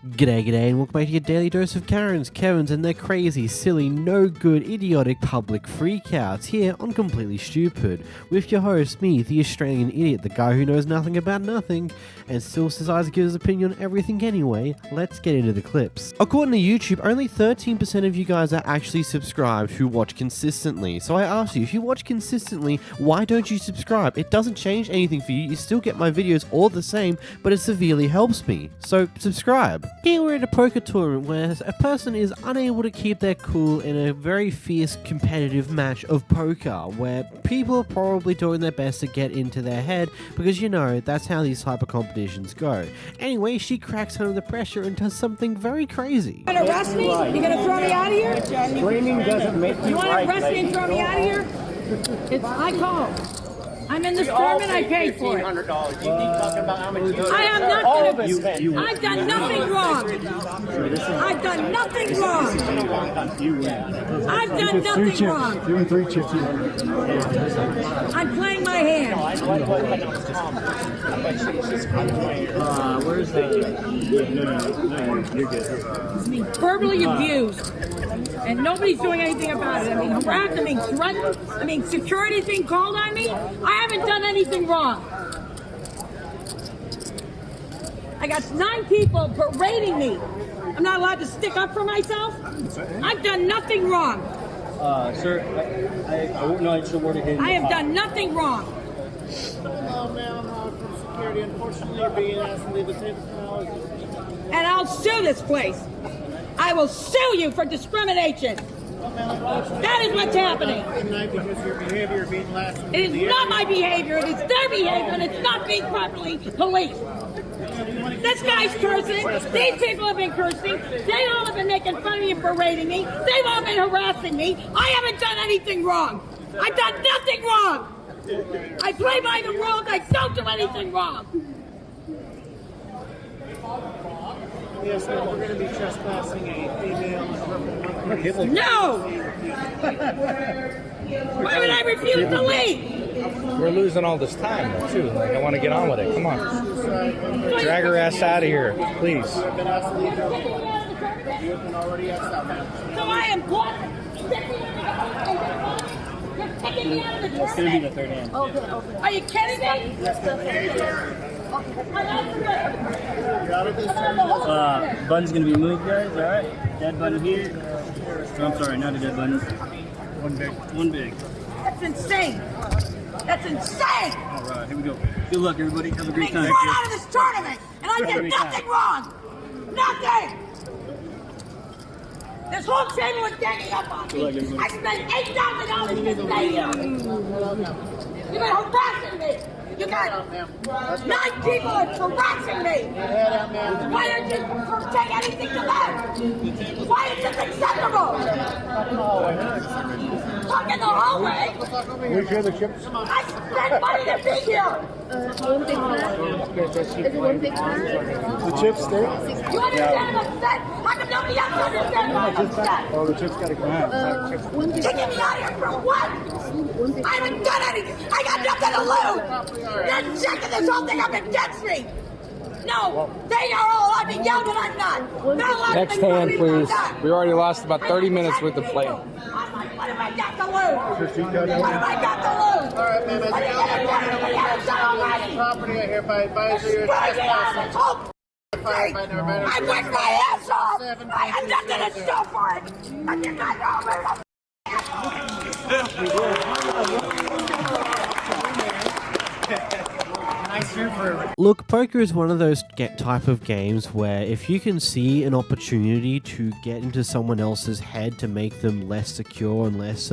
G'day, and welcome back to your daily dose of Karens, Kevins, and their crazy, silly, no good, idiotic public freakouts here on Completely Stupid, with your host, me, the Australian idiot, the guy who knows nothing about nothing, and still decides to give his opinion on everything anyway. Let's get into the clips. According to YouTube, only 13% of you guys are actually subscribed who watch consistently. So I ask you, if you watch consistently, why don't you subscribe? It doesn't change anything for you, you still get my videos all the same, but it severely helps me. So subscribe. Here we're at a poker tournament where a person is unable to keep their cool in a very fierce competitive match of poker where people are probably doing their best to get into their head because you know that's how these type of competitions go. Anyway, she cracks under the pressure and does something very crazy. You gonna arrest me? You gonna throw me out of here? Screaming doesn't make you wanna right, arrest me and throw me out of here? It's my call. I'm in this tournament, I paid for it. $1,500. You keep talking about how much you I am not all gonna. of us spend. I've done nothing wrong. I've done nothing wrong. I've done nothing wrong. Doing 3 chips. I'm playing my hand. Where's You're good. Verbally abused. And nobody's doing anything about it. I mean, harassed, I mean, threatened, I mean, security's being called on me. I haven't done anything wrong. I got 9 people berating me. I'm not allowed to stick up for myself. I've done nothing wrong. Sir, I won't know it's a word again. I have done nothing wrong. Hello, ma'am. From security. Unfortunately, you're being asked to leave the table now. And I'll sue this place. I will sue you for discrimination. That is what's happening. Because your behavior being last. It is not my behavior, it is their behavior, and it's not being properly policed. This guy's cursing, these people have been cursing, they all have been making fun of me and berating me, they've all been harassing me. I haven't done anything wrong. I've done nothing wrong. I play by the rules, I don't do anything wrong. Yes, ma'am. We're going to be trespassing a female. No! Why would I refuse to leave? We're losing all this time, though, too. Like, I want to get on with it. Come on. Drag her ass out of here, please. So I am what? You're kicking me out of the It's going to be the tournament. third hand. Okay. Are you kidding me? Bun's going to be moved, guys. All right. Dead bun here. Oh, I'm sorry, not a dead bun. One big. That's insane. That's insane. All right, here we go. Good luck, everybody. Have a Being great thrown time. out of this tournament, and I did nothing wrong. Nothing. This whole table is ganging up on me. I spent $8,000 to stay here. You've been harassing me. You got 9 people harassing me. Why don't you take anything to them? Why is this acceptable? Talk in the hallway. We share the chips. I spent money to be here. One big one. Is it one big one? The chips stay? You understand I'm upset? How come nobody else understands why I'm upset? Oh, the chips gotta come out. One big Kicking me out here for what? one big I haven't done anything. I got nothing to lose. They're shaking this whole thing up against me. No, they are all allowed to yell, but I'm not. They're allowed Next to make fun hand, of me, but I'm please. not. We already lost about 30 minutes with the play. I'm like, what have I got to lose? What have I got to lose? All right, ma'am. What are you going to do? We haven't done already. Property, I hereby advise you. Screw me out of this whole thing. I worked my ass off. I had nothing to show for it. And you guys are over the Look, poker is one of those type of games where if you can see an opportunity to get into someone else's head to make them less secure and less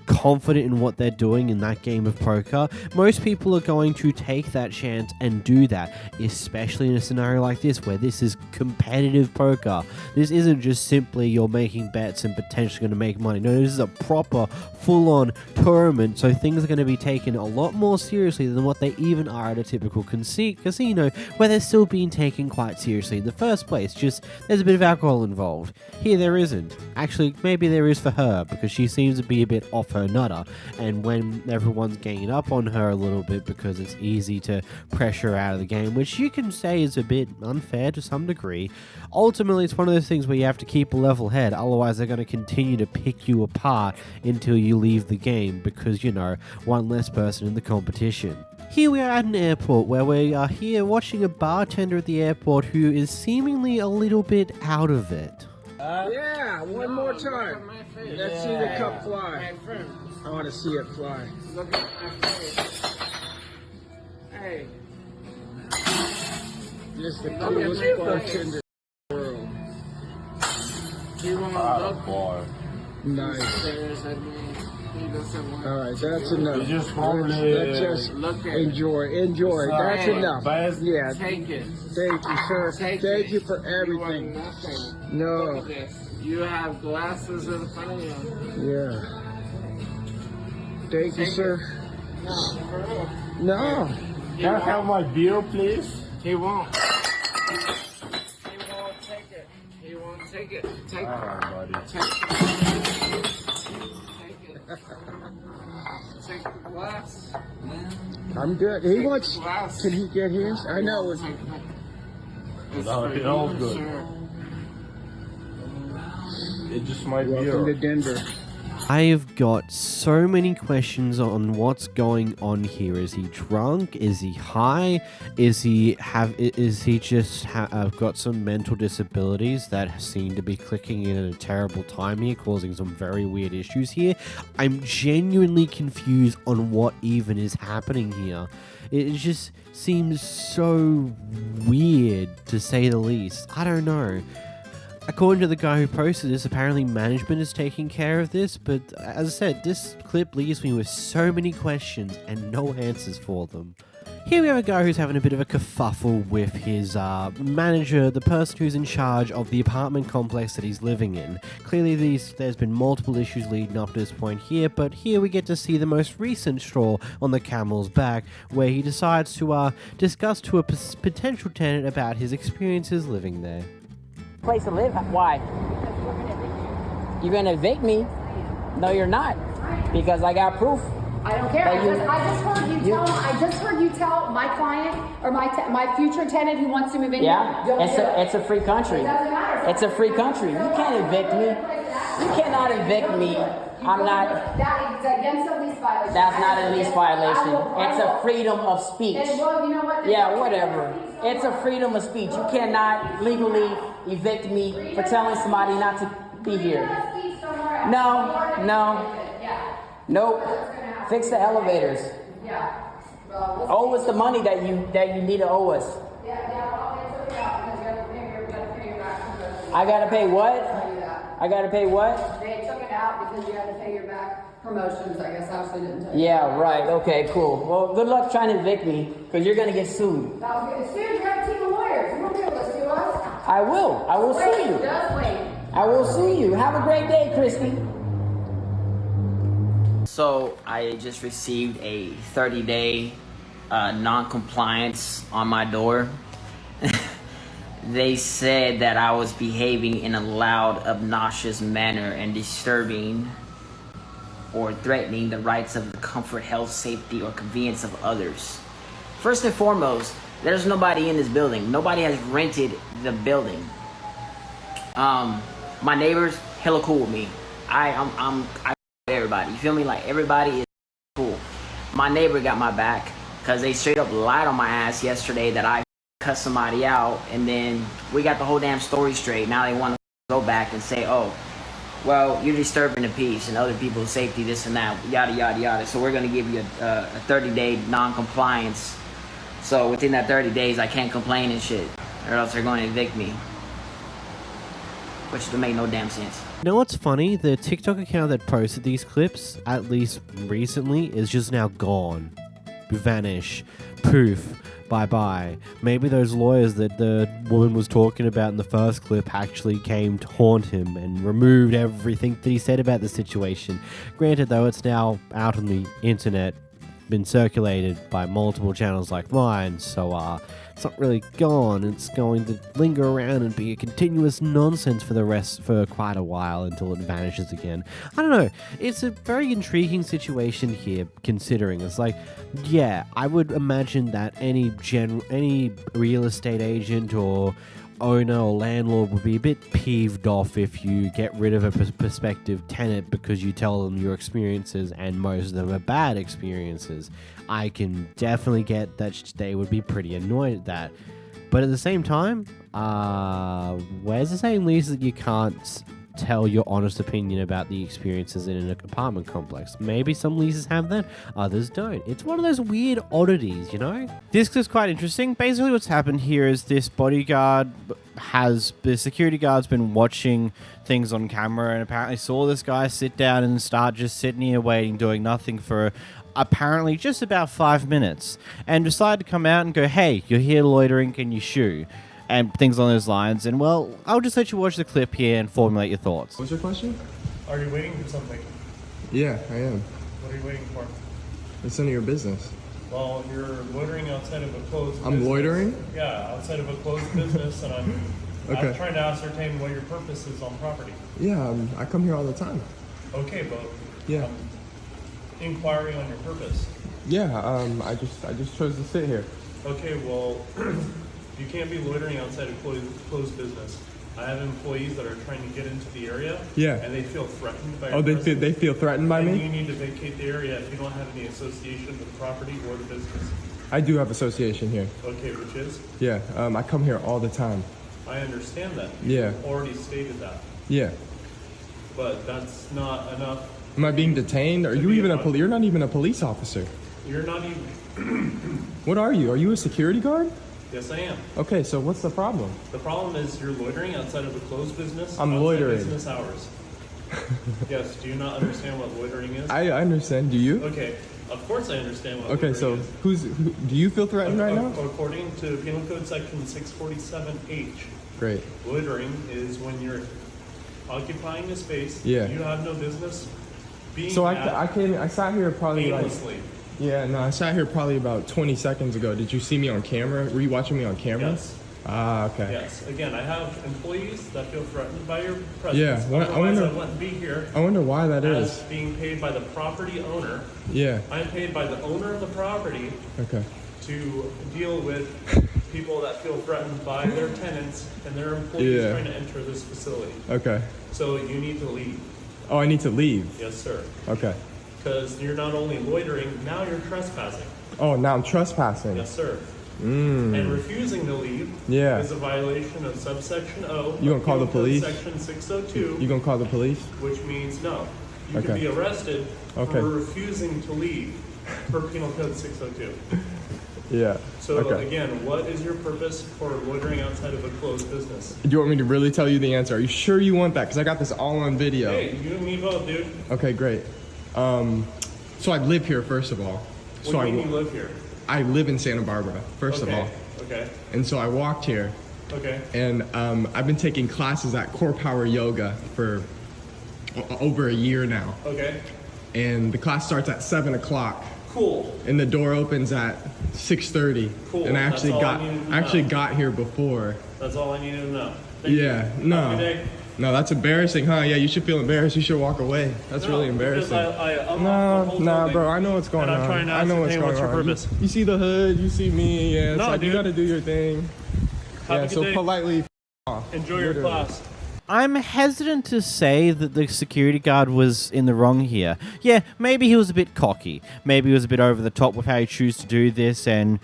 confident in what they're doing in that game of poker, most people are going to take that chance and do that, especially in a scenario like this where this is competitive poker. This isn't just simply you're making bets and potentially going to make money. No, this is a proper, full-on tournament, so things are going to be taken a lot more seriously than what they even are at a typical casino where they're still being taken quite seriously in the first place, just there's a bit of alcohol involved. Here there isn't. Actually, maybe there is for her, because she seems to be a bit off her nutter, and when everyone's ganging up on her a little bit because it's easy to pressure her out of the game, which you can say is a bit unfair to some degree, ultimately it's one of those things where you have to keep a level head, otherwise they're going to continue to pick you apart until you leave the game because, you know, one less person in the competition. Here we are at an airport where we are here watching a bartender at the airport who is seemingly a little bit out of it. Yeah, one more time. Let's see the cup fly. I want to see it fly. Look at my face. Hey. Just the coolest bartender in the world. You want to look? Nice. Stares at me. He doesn't want. All right, that's enough. just probably Let's just look at enjoy. That's Hey, enough. Yeah. Take it. Thank you, sir. Take Thank it. you for You want everything. nothing. No. Look at this. You have glasses in front of you. Yeah. Thank you, Take sir. No, for real. No. Can I have my beer, please? He won't. He won't take it. He won't take it. Take it. Alright, buddy. Take it. Take the glass. I'm good. He wants. Glass. Can he get his? I know. Take it. It's No, for it all you, good. sir. It's just my Welcome to beer. Denver. I've got so many questions on what's going on here. Is he drunk? Is he high? Is he just got some mental disabilities that seem to be clicking in at a terrible time here, causing some very weird issues here? I'm genuinely confused on what even is happening here. It just seems so weird, to say the least. I don't know. According to the guy who posted this, apparently management is taking care of this, but as I said, this clip leaves me with so many questions and no answers for them. Here we have a guy who's having a bit of a kerfuffle with his manager, the person who's in charge of the apartment complex that he's living in. Clearly there's been multiple issues leading up to this point here, but here we get to see the most recent straw on the camel's back, where he decides to discuss to a potential tenant about his experiences living there. Place to live? Why? You're gonna evict me? No, you're not, because I got proof. I don't care. I just heard you tell my client or my future tenant who wants to move in. Yeah, don't do it. it's a free country. It doesn't matter. It's a free country. You can't evict me. You cannot evict me. I'm not. That is against a lease violation. That's not a lease violation. It's a freedom of speech. And well, you know what? Yeah, whatever. It's a freedom of speech. You cannot legally evict me for telling somebody not to be here. No. Nope. Fix the elevators. Yeah. Owe us the money that you need to owe us. I gotta pay what? I gotta pay what? They took it out because you had to pay your back promotions. I guess Ashley didn't tell you. Yeah, right. Okay, cool. Well, good luck trying to evict me, because you're gonna get sued. As soon as you have a team of lawyers, you won't be able to sue us. I will. I will sue you. Just wait. I will sue you. Have a great day, Christy. So I just received a 30-day non-compliance on my door. They said that I was behaving in a loud, obnoxious manner and disturbing or threatening the rights of the comfort, health, safety, or convenience of others. First and foremost, there's nobody in this building. Nobody has rented the building. My neighbors, hella cool with me. I everybody, you feel me? Like, everybody is cool. My neighbor got my back because they straight up lied on my ass yesterday that I cut somebody out, and then we got the whole damn story straight. Now they want to go back and say, oh, well, you're disturbing the peace and other people's safety, this and that, yada, yada, yada. So we're going to give you a 30-day non-compliance. So within that 30 days, I can't complain and shit, or else they're going to evict me. Which would make no damn sense. You know what's funny? The TikTok account that posted these clips, at least recently, is just now gone. Vanish. Poof. Bye-bye. Maybe those lawyers that the woman was talking about in the first clip actually came to haunt him and removed everything that he said about the situation. Granted, though, it's now out on the internet been circulated by multiple channels like mine, so it's not really gone. It's going to linger around and be a continuous nonsense for quite a while until it vanishes again. I don't know. It's a very intriguing situation here, considering it's like, yeah, I would imagine that any real estate agent or owner or landlord would be a bit peeved off if you get rid of a prospective tenant because you tell them your experiences, and most of them are bad experiences. I can definitely get that they would be pretty annoyed at that. But at the same time, where's the saying, Lisa, that you can't tell your honest opinion about the experiences in an apartment complex? Maybe some leases have that, others don't. It's one of those weird oddities, you know? This is quite interesting. Basically what's happened here is this the security guard's been watching things on camera and apparently saw this guy sit down and start just sitting here waiting, doing nothing for apparently just about 5 minutes, and decided to come out and go, hey, you're here loitering, can you shoo? And things on those lines. And well, I'll just let you watch the clip here and formulate your thoughts. What's your question? Are you waiting for something? Yeah, I am. What are you waiting for? It's none of your business. Well, you're loitering outside of a closed business. I'm loitering? Yeah, outside of a closed business, and I'm trying to ascertain what your purpose is on property. Yeah, I come here all the time. Okay, but yeah, inquiring on your purpose. Yeah, I just chose to sit here. Okay, well, you can't be loitering outside a closed business. I have employees that are trying to get into the area. Yeah. And they feel threatened by. Oh, they feel threatened by me? You need to vacate the area if you don't have any association with the property or the business. I do have association here. Okay, which is? Yeah, I come here all the time. I understand that. Yeah. You've already stated that. Yeah. But that's not enough. Am I being detained? Are you even You're not even a police officer. You're not even. What are you? Are you a security guard? Yes, I am. Okay, so what's the problem? The problem is you're loitering outside of a closed business. I'm loitering. Business hours. Yes. Do you not understand what loitering is? I understand. Do you? Okay. Of course I understand what okay, loitering so is. do you feel threatened right now? According to Penal Code Section 647H. Great. Loitering is when you're occupying a space. Yeah. You have no business being. So I sat here probably aimlessly. Yeah, no, I sat here probably about 20 seconds ago. Did you see me on camera? Were you watching me on camera? Yes. Ah, okay. Yes. Again, I have employees that feel threatened by your presence. Yeah. I wouldn't be here. I wonder why that is. Being paid by the property owner. Yeah. I'm paid by the owner of the property. Okay. To deal with people that feel threatened by their tenants and their employees trying to enter this facility. Okay. So you need to leave. Oh, I need to leave? Yes, sir. Okay. Because you're not only loitering, now you're trespassing. Oh, now I'm trespassing. Yes, sir. And refusing to leave is a violation of subsection O. You gonna call the police? Section 602. You gonna call the police? Which means no. You can be arrested for refusing to leave per Penal Code 602. Yeah. So again, what is your purpose for loitering outside of a closed business? Do you want me to really tell you the answer? Are you sure you want that? Because I got this all on video. Hey, you and me both, dude. Okay, great. So I live here, first of all. What do you mean you live here? I live in Santa Barbara, first of all. Okay. And so I walked here. Okay. And I've been taking classes at Core Power Yoga for over a year now. Okay. And the class starts at 7 o'clock. Cool. And the door opens at 6:30. Cool. And I actually got here before. That's all I needed to know. No, that's embarrassing, huh? Yeah, you should feel embarrassed. You should walk away. That's really embarrassing. No, bro, I know what's going on. I know what's going on. You see the hood, you see me. Yeah, it's like you gotta do your thing. Have a good day. Politely off. Enjoy your class. I'm hesitant to say that the security guard was in the wrong here. Yeah, maybe he was a bit cocky. Maybe he was a bit over the top with how he chose to do this and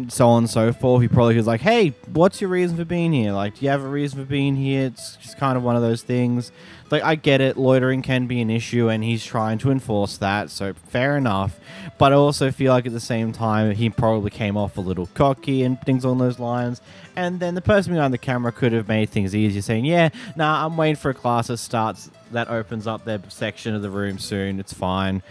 so on and so forth. He probably was like, hey, what's your reason for being here? Like, do you have a reason for being here? It's just kind of one of those things. Like, I get it. Loitering can be an issue, and he's trying to enforce that, so fair enough. But I also feel like at the same time, he probably came off a little cocky and things on those lines. And then the person behind the camera could have made things easier, saying, yeah, nah, I'm waiting for a class that opens up their section of the room soon. It's fine.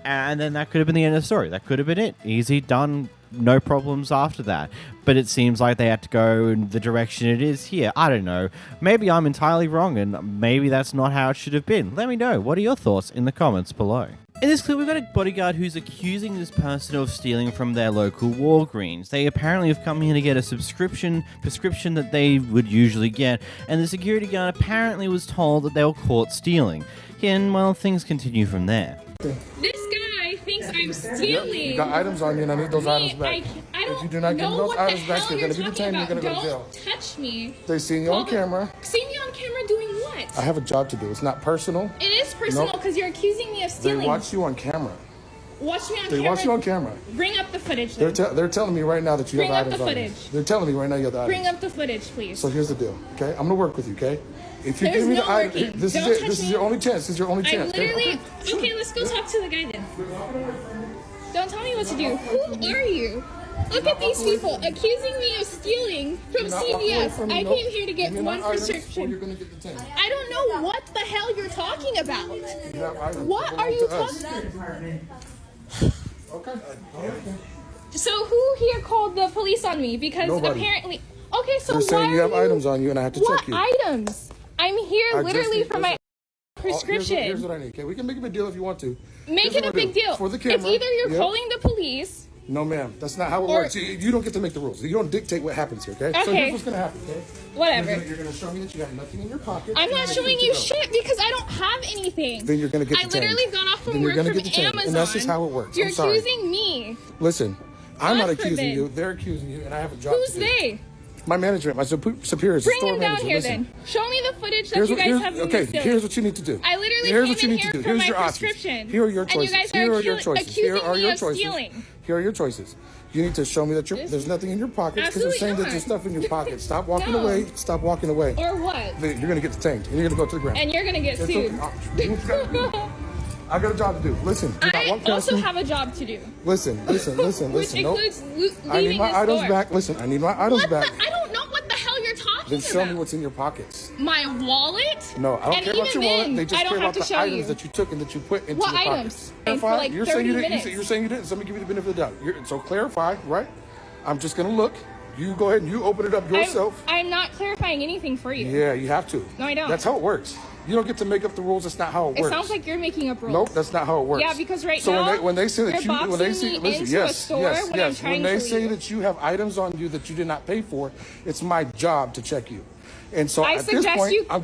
And then that could have been the end of the story. That could have been it. Easy, done. No problems after that. But it seems like they had to go in the direction it is here. I don't know. Maybe I'm entirely wrong, and maybe that's not how it should have been. Let me know. What are your thoughts in the comments below? In this clip, we've got a bodyguard who's accusing this person of stealing from their local Walgreens. They apparently have come here to get a prescription that they would usually get, and the security guard apparently was told that they were caught stealing. And, well, things continue from there. This guy thinks I'm stealing. You got items on you, and I need those items back. If you do not give me those items back, you're going to be detained. You're going to go to jail. Don't touch me. They seen you on camera. See me on camera doing what? I have a job to do. It's not personal. It is personal because you're accusing me of stealing. They watch you on camera. Watch me on camera. They watch you on camera. Bring up the footage. Then. They're telling me right now that you have items on you. Bring up the footage. They're telling me right now you have the items. Bring up the footage, please. So here's the deal, okay? I'm gonna work with you, okay? If you give me the items, this is it. This is your only chance. This is your only chance. Okay, let's go talk to the guy then. Don't tell me what to do. Who are you? Look at these people accusing me of stealing from CVS. I came here to get one prescription. You're gonna get detained. I don't know what the hell you're talking about. What are you talking about? Okay. So who here called the police on me? Because apparently... Okay, so they're saying you have items on you and I have to check you. What items? I'm here literally for my prescription. Here's what I need, okay? We can make a big deal if you want to. Make it a big deal. For the camera. It's either you're calling the police... No, ma'am. That's not how it works. You don't get to make the rules. You don't dictate what happens here, okay? Okay. So here's what's going to happen, okay? Whatever. You're going to show me that you have nothing in your pocket. I'm not showing you shit because I don't have anything. Then you're going to get detained. I literally got off from work from Amazon. And that's just how it works. You're accusing me. Listen, I'm not accusing you. They're accusing you, and I have a job to do. Who's they? My management, my superiors, Bring store them down manager. here Listen. then. Show me the footage that you guys have. Okay, here's what you need to do. I literally came in here for my prescription. Here are your choices. And you guys are accusing me of stealing. Here are your choices. You need to show me that there's nothing in your pockets because they're saying that there's stuff in your pockets. Stop walking away. Stop walking away. Or what? You're going to get detained and you're going to go to the ground. And you're going to get sued. I got a job to do. Listen. I also have a job to do. Listen. Which includes leaving I need my items store. back. Listen, I need my items back. I don't know what the hell you're talking about. Then show me what's in your pockets. My wallet? No, I don't care about your wallet. They just care about the items you. that you took and that you put into what the items? pockets. For like you're 30 saying minutes. You're saying you didn't. So let me give you the benefit of the doubt. So clarify, right? I'm just going to look. You go ahead and you open it up yourself. I'm not clarifying anything for you. Yeah, you have to. No, I don't. That's how it works. You don't get to make up the rules. That's not how it works. It sounds like you're making up rules. Nope, that's not how it works. Yeah, because now, when they say that when they say that you have items on you that you did not pay for, it's my job to check you. And so at this point, I'm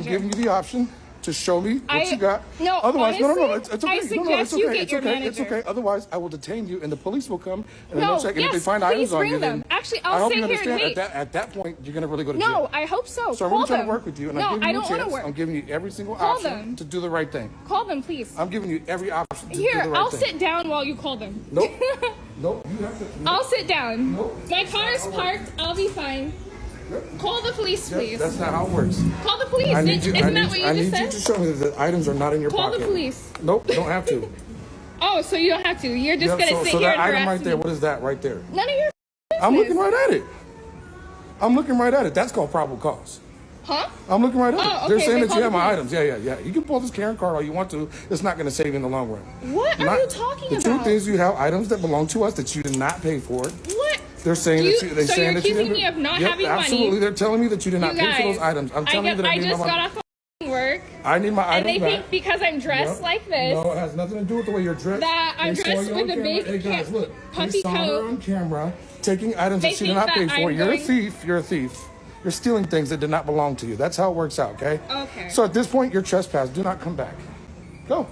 giving you the option to show me what you got. No, otherwise, honestly, no, it's okay. I suggest you get your manager. It's okay. Otherwise, I will detain you, and the police will come and they'll check. And if they Yes, find items on you, them. Actually, I'll I hope stay you here and understand. wait. At that point, you're gonna really go to jail. No, I hope so. So I'm really trying to work with you, and I'm giving you a chance. I'm giving you every single option to do the right thing. Call them, please. I'm giving you every option to do Here, the right I'll thing. sit down while you call them. Nope. Nope. You have to. I'll sit down. Nope. My car's parked. I'll be fine. Call the police, please. That's not how it works. Call the police. Isn't that what you just said? I need you to show me that the items are not in your pocket. Call the police. Nope, you don't have to. Oh, so you don't have to. You're just going to sit so here that and item harass right there, me. what is that right there? None of your business. I'm looking right at it. I'm looking right at it. That's called probable cause. Huh? I'm looking right at it. Okay, They're saying that call you have the my police. items. Yeah. You can pull this Karen card all you want to. It's not going to save you in the long run. What are you talking about? The truth is you have items that belong to us that you did not pay for. What? They're saying you're accusing me of not having money. Absolutely. They're telling me that you did not pay for those items. I'm telling you that I just got off of work. I need my items back. And they think back. because I'm dressed like this. No, it has nothing to do with the way you're dressed. That I'm dressed with a big puffy coat. On camera, taking items that you did not pay for. You're a thief. You're a thief. You're stealing things that did not belong to you. That's how it works out, okay? Okay. So at this point, you're trespassed. Do not come back. Go.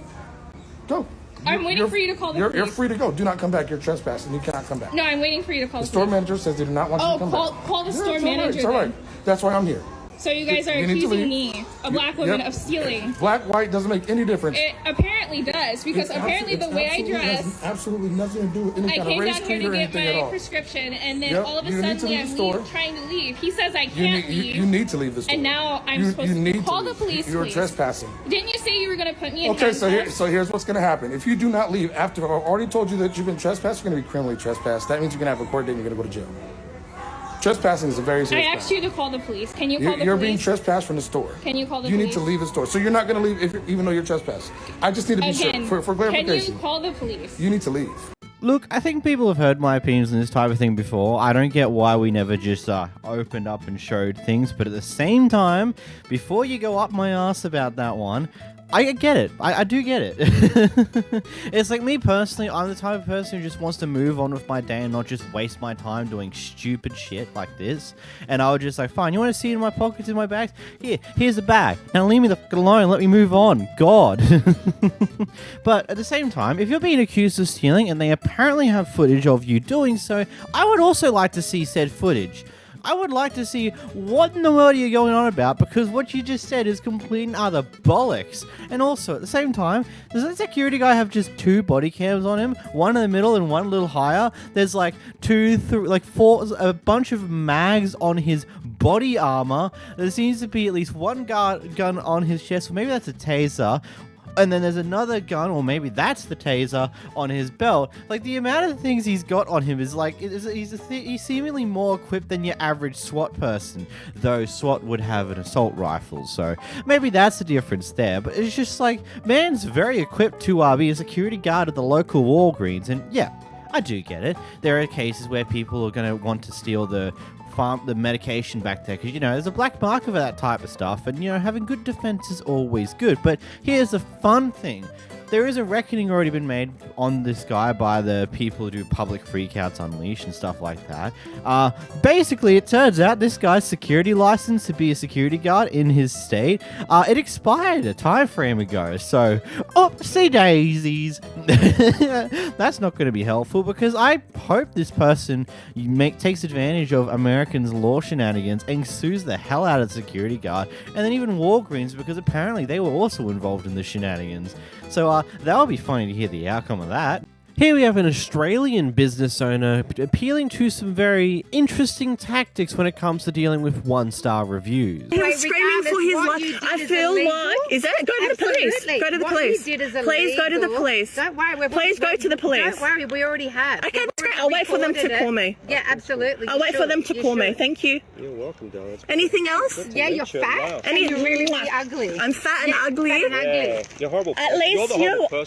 I'm waiting for you to call the police. You're free to go. Do not come back. You're trespassing. You cannot come back. No, I'm waiting for you to call the store police. manager says they do not want you to come back. Call the store manager. It's all right. That's why I'm here. So you guys are accusing me, a black woman, of stealing. Black, white doesn't make any difference. It apparently does, because apparently the way I dress, absolutely nothing to do with any kind of race, creed, or anything at all. I came down here to get my prescription, and then all of a sudden I'm trying to leave. He says I can't leave. You need to leave the store. And now I'm supposed to call the police, You're please. trespassing. Didn't you say you were going to put me in Okay, handcuffs? so here's what's going to happen. If you do not leave after I've already told you that you've been trespassed, you're going to be criminally trespassed. That means you're going to have a court date and you're going to go to jail. Trespassing is a very serious crime. I asked you to call the police. Can you call the police? You're being trespassed from the store. Can you call the police? You police? need to leave the store. So you're not going to leave even though you're trespassed. I just need to be sure for clarification. Can you call the police? You need to leave. Look, I think people have heard my opinions on this type of thing before. I don't get why we never just opened up and showed things, but at the same time, before you go up my ass about that one, I get it. I do get it. It's like me personally, I'm the type of person who just wants to move on with my day and not just waste my time doing stupid shit like this. And I would just like, fine, you want to see it in my pockets, in my bags? Here's the bag. Now leave me the fuck alone. Let me move on. God. But at the same time, if you're being accused of stealing and they apparently have footage of you doing so, I would also like to see said footage. I would like to see what in the world you're going on about, because what you just said is complete and utter bollocks. And also, at the same time, does that security guy have just 2 body cams on him? One in the middle and one a little higher? There's like 4, a bunch of mags on his body armor. There seems to be at least one gun on his chest, or maybe that's a taser. And then there's another gun, or maybe that's the taser, on his belt. Like, the amount of things he's got on him is like, he's seemingly more equipped than your average SWAT person. Though SWAT would have an assault rifle, so maybe that's the difference there. But it's just like, man's very equipped to be a security guard at the local Walgreens. And yeah, I do get it. There are cases where people are going to want to steal the medication back there, because, you know, there's a black market for that type of stuff, and, you know, having good defense is always good. But here's the fun thing. There is a reckoning already been made on this guy by the people who do public freakouts Unleashed and stuff like that. Basically, it turns out this guy's security license to be a security guard in his state, it expired a time frame ago. So, oopsie daisies. That's not going to be helpful, because I hope this person takes advantage of Americans' law shenanigans and sues the hell out of the security guard, and then even Walgreens, because apparently they were also involved in the shenanigans. So that'll be funny to hear the outcome of that. Here we have an Australian business owner appealing to some very interesting tactics when it comes to dealing with 1-star reviews. He was screaming for his life. I feel like... Is that? Go to the police. Go to the police. Please go to the police. Don't worry. Please go to the police. Don't worry, we already have. Okay, that's great. I'll wait for them to call me. Yeah, absolutely. I'll wait for them to call me. Thank you. You're welcome, darling. Anything else? Yeah, you're fat and you're really ugly. I'm fat and ugly? Yeah, you're horrible. At least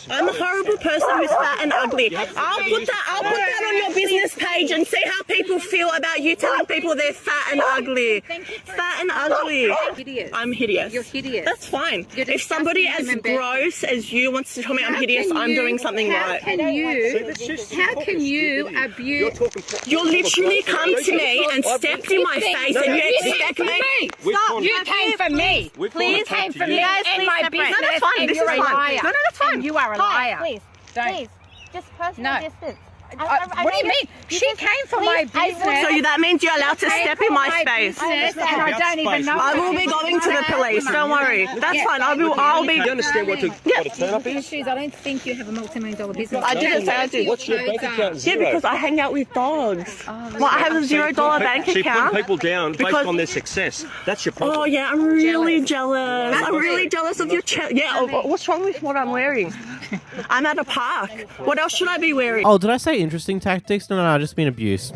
I'm a horrible person who's fat and ugly. I'll put that on your business page and see how people feel about you telling people they're fat and ugly. Fat and ugly. Hideous. I'm hideous. You're hideous. That's fine. If somebody as gross as you wants to tell me I'm hideous, I'm doing something right. How can you abuse? You literally come to me and stepped in my face and you expect me? Stop. You came for me. Please came for me and my business. No, that's fine. This is fine. No, that's fine. You are a liar. Please, please. Just personal distance. What do you mean? She came for my business. So that means you're allowed to step in my space. And I don't even know. I will be going to the police. Don't worry. That's fine. I'll be. You understand what a turn-up is? I don't think you have a multi-million-dollar business. I didn't say I did. What's your bank account? Yeah, because I hang out with dogs. Well, I have a $0 bank account. She put people down based on their success. That's your problem. Oh yeah, I'm really jealous. I'm really jealous of your. What's wrong with what I'm wearing? I'm at a park. What else should I be wearing? Oh, did I say interesting tactics? No, I just mean abuse.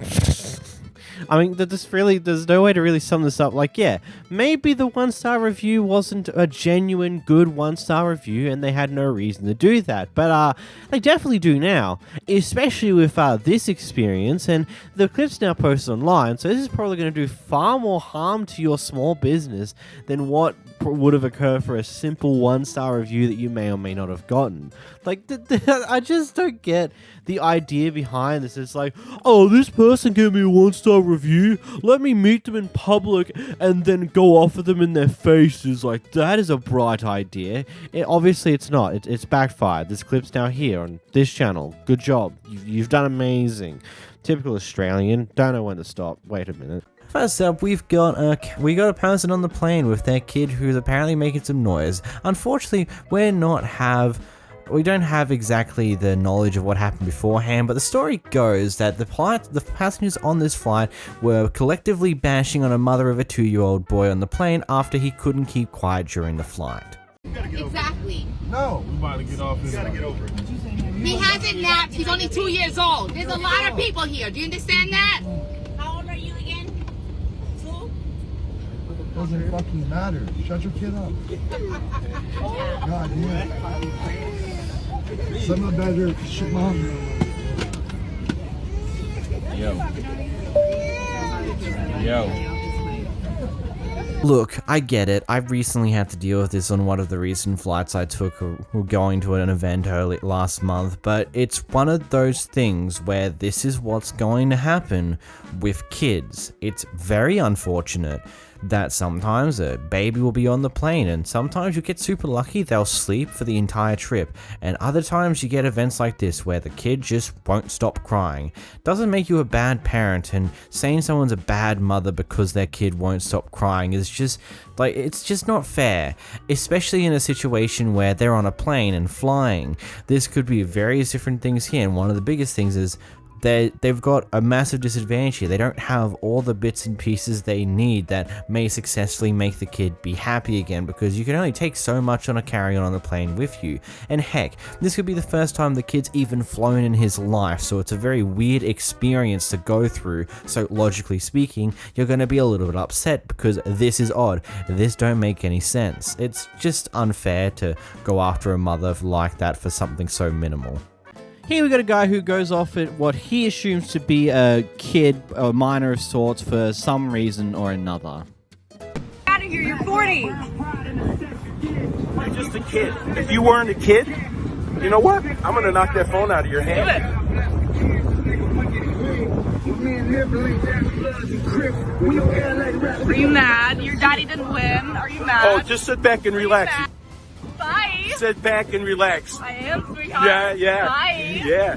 I mean, there's no way to really sum this up. Like, yeah, maybe the 1-star review wasn't a genuine good 1-star review and they had no reason to do that. But they definitely do now, especially with this experience. And the clip's now posted online, so this is probably going to do far more harm to your small business than what would have occurred for a simple 1-star review that you may or may not have gotten. Like, I just don't get the idea behind this. It's like, oh, this person gave me a 1-star review, let me meet them in public and then go offer them in their faces. Like, that is a bright idea. Obviously it's not. It's backfired. This clip's now here on this channel. Good job. You've done amazing. Typical Australian. Don't know when to stop. Wait a minute. First up, we got a person on the plane with their kid who's apparently making some noise. Unfortunately, we don't have exactly the knowledge of what happened beforehand, but the story goes that the passengers on this flight were collectively bashing on a mother of a 2-year-old boy on the plane after he couldn't keep quiet during the flight. Exactly. No. We're about to get off this. Gotta get over it. He hasn't napped. He's only 2 years old. There's a lot of people here. Do you understand that? How old are you again? 2? It doesn't fucking matter. Shut your kid up. God damn. Some of the better shit, mom. Yo. Look, I get it. I recently had to deal with this on one of the recent flights I took going to an event last month, but it's one of those things where this is what's going to happen with kids. It's very unfortunate that sometimes a baby will be on the plane, and sometimes you get super lucky they'll sleep for the entire trip, and other times you get events like this where the kid just won't stop crying. Doesn't make you a bad parent, and saying someone's a bad mother because their kid won't stop crying is just like, it's just not fair, especially in a situation where they're on a plane and flying. This could be various different things here, and one of the biggest things is they've got a massive disadvantage here. They don't have all the bits and pieces they need that may successfully make the kid be happy again, because you can only take so much on a carry-on on the plane with you. And heck, this could be the first time the kid's even flown in his life, so it's a very weird experience to go through. So logically speaking, you're going to be a little bit upset because this is odd. This don't make any sense. It's just unfair to go after a mother like that for something so minimal. Here we got a guy who goes off at what he assumes to be a kid, a minor of sorts, for some reason or another. Out of here, you're 40! You're just a kid. If you weren't a kid, you know what? I'm gonna knock that phone out of your hand. Are you mad? Your daddy didn't win. Are you mad? Oh, just sit back and relax. Bye. Sit back and relax. I am, sweetheart. Yeah. Bye. Yeah.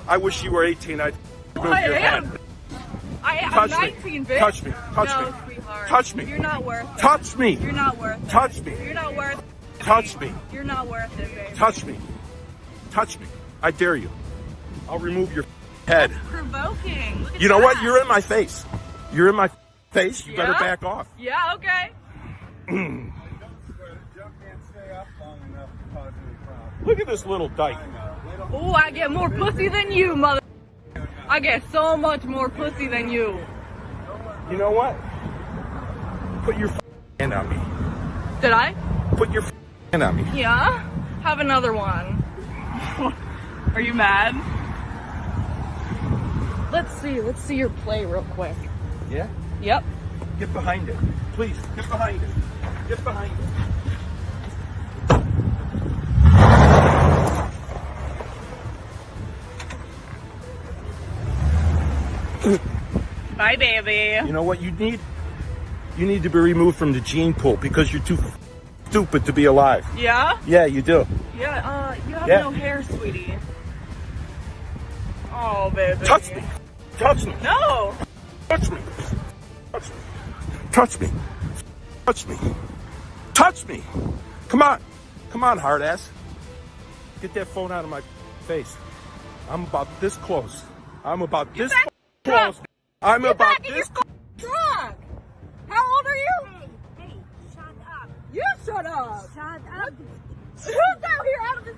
I wish you were 18. I'd move your hand. I'm 19, bitch. Touch me. Touch no, me. Sweetheart. Touch me. You're not worth it. Touch me. You're not worth it. Touch me. You're not worth it. Touch me. You're not worth it, babe. Touch me. Touch me. I dare you. I'll remove your head. Provoking. Look at You know what? that. You're in my face. You're in my face. You better Yeah? back off. Yeah, okay. Look at this little dyke. Oh, I get more pussy than you, mother. I get so much more pussy than you. You know what? Put your hand on me. Did I? Put your hand on me. Yeah? Have another one. Are you mad? Let's see your play real quick. Yeah? Yep. Get behind it. Please, get behind it. Get behind it. Bye, baby. You know what you need? You need to be removed from the gene pool because you're too stupid to be alive. Yeah? Yeah, you do. Yeah, you have Yeah. no hair, sweetie. Oh, baby. Touch me. Touch me. No. Touch me. Touch me. Touch me. Touch me. Touch me. Come on. Come on, hard ass. Get that phone out of my face. I'm about this close. I'm about this close. I'm about this close. Drunk. How old are you? Hey, shut up. You shut up. Shut up. Who's out here out of this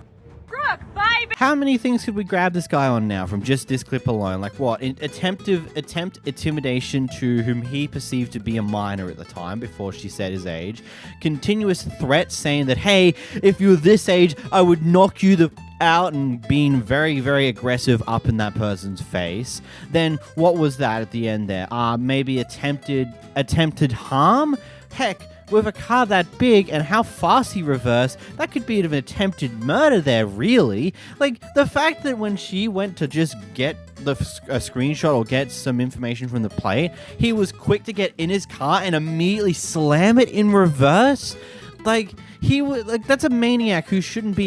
truck? Bye, baby. How many things could we grab this guy on now from just this clip alone? Like what? Attempt intimidation to whom he perceived to be a minor at the time before she said his age. Continuous threats saying that, hey, if you're this age, I would knock you out, and being very, very aggressive up in that person's face. Then what was that at the end there? Maybe attempted harm? Heck, with a car that big and how fast he reversed, that could be an attempted murder there, really. Like, the fact that when she went to just get a screenshot or get some information from the plate, he was quick to get in his car and immediately slam it in reverse. Like, he was like, that's a maniac who shouldn't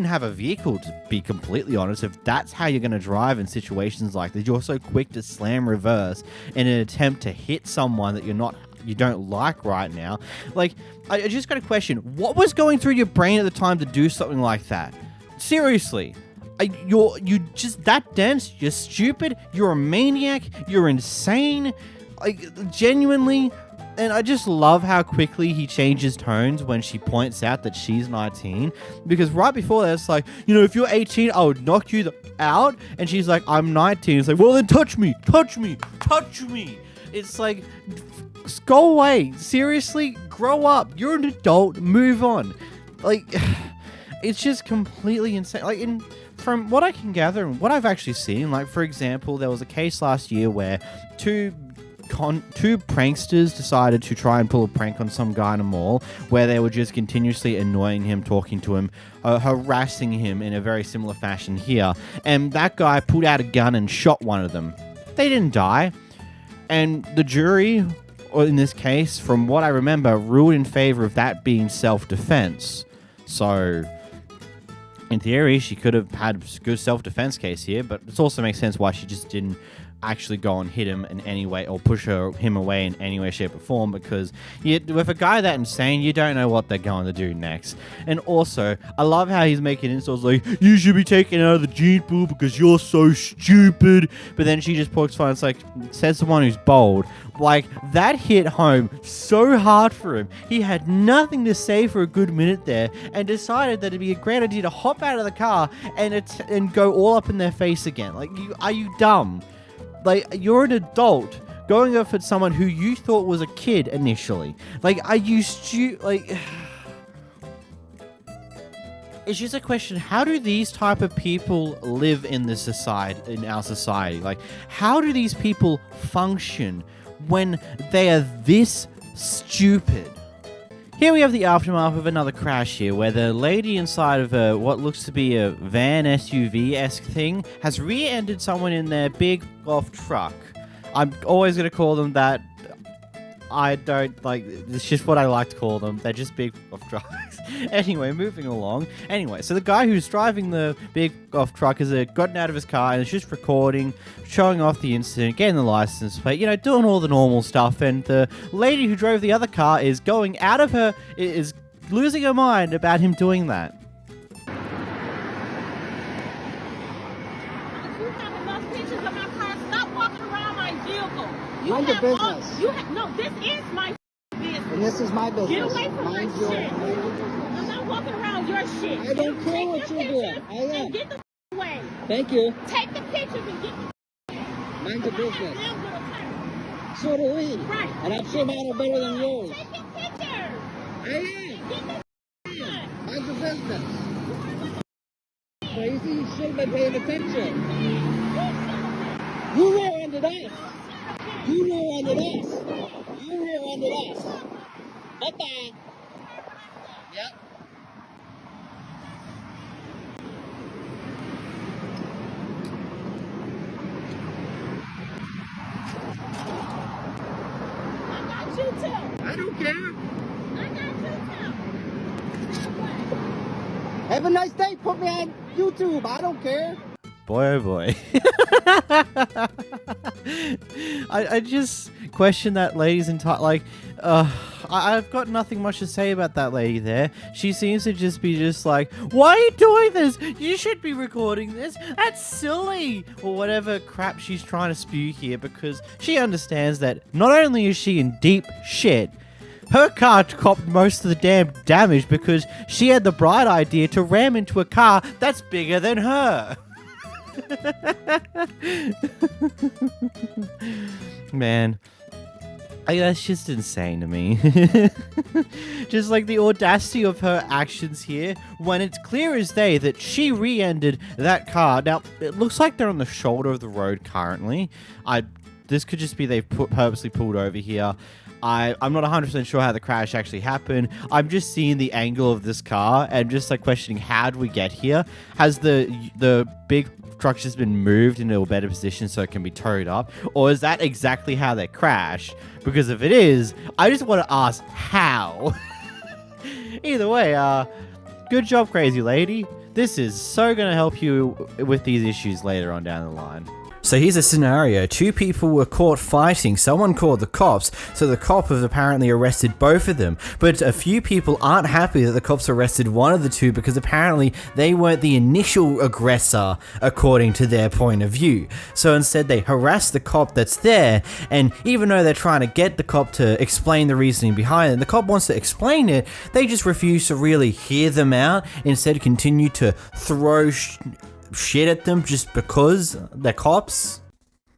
have a vehicle, to be completely honest. If that's how you're going to drive in situations like this, you're so quick to slam reverse in an attempt to hit someone that you don't like right now. Like, I just got a question. What was going through your brain at the time to do something like that? Seriously. You just that dense? You're stupid? You're a maniac? You're insane? Like, genuinely? And I just love how quickly he changes tones when she points out that she's 19. Because right before that, it's like, if you're 18, I would knock you out. And she's like, I'm 19. It's like, well, then touch me. Touch me. Touch me. It's like, go away. Seriously, grow up. You're an adult. Move on. Like, it's just completely insane. Like, from what I can gather and what I've actually seen, like, for example, there was a case last year where two two pranksters decided to try and pull a prank on some guy in a mall where they were just continuously annoying him, talking to him, harassing him in a very similar fashion here. And that guy pulled out a gun and shot one of them. They didn't die. And the jury, or in this case, from what I remember, ruled in favor of that being self-defense. So, in theory, she could have had a good self-defense case here, but it also makes sense why she just didn't actually go and hit him in any way or push him away in any way, shape, or form, because with a guy that insane, you don't know what they're going to do next. And also, I love how he's making insults like, you should be taken out of the gene pool because you're so stupid. But then she just pokes fun. It's like, says someone who's bold. Like, that hit home so hard for him. He had nothing to say for a good minute there and decided that it'd be a great idea to hop out of the car and go all up in their face again. Like, are you dumb? Like, you're an adult going up at someone who you thought was a kid initially. Like, are you like... It's just a question, how do these type of people live in this society, in our society? Like, how do these people function when they are this stupid? Here we have the aftermath of another crash here, where the lady inside of what looks to be a van SUV-esque thing has rear-ended someone in their big golf truck. I'm always going to call them that. I don't like, it's just what I like to call them. They're just big golf trucks. Anyway, moving along. Anyway, so the guy who's driving the big golf truck has gotten out of his car and is just recording, showing off the incident, getting the license plate, you know, doing all the normal stuff. And the lady who drove the other car is going out of her, is losing her mind about him doing that. Mind your business. No, this is my business. And this is my business. Get away from my shit. I'm not walking around your shit. I don't care what you're doing. I am. Get the away. Thank you. Take the pictures and get the Mind your business. So do we. Right. And I'm sure mine are better than yours. Take your pictures. I am. Mind your business. Crazy, you should have been paying attention. You rear-ended us. You rear-ended us. You rear-ended us. Bye-bye. Yep. I got you too. I don't care. I got you too. Have a nice day. Put me on YouTube. I don't care. Boy, oh boy. I just question that lady's entire, like, I've got nothing much to say about that lady there. She seems to just be just like, why are you doing this? You should be recording this. That's silly. Or whatever crap she's trying to spew here, because she understands that not only is she in deep shit, her car copped most of the damn damage because she had the bright idea to ram into a car that's bigger than her. Man, that's just insane to me. Just like the audacity of her actions here, when it's clear as day that she re-ended that car. Now, it looks like they're on the shoulder of the road currently. This could just be they've purposely pulled over here. I'm not 100% sure how the crash actually happened. I'm just seeing the angle of this car and just like questioning, how did we get here? Has the big truck just been moved into a better position so it can be towed up? Or is that exactly how they crashed? Because if it is, I just want to ask how. Either way, good job, crazy lady. This is so going to help you with these issues later on down the line. So here's a scenario. Two people were caught fighting. Someone called the cops, so the cop has apparently arrested both of them. But a few people aren't happy that the cops arrested one of the two because apparently they weren't the initial aggressor according to their point of view. So instead they harass the cop that's there, and even though they're trying to get the cop to explain the reasoning behind it, the cop wants to explain it, they just refuse to really hear them out, instead continue to throw shit at them just because they're cops.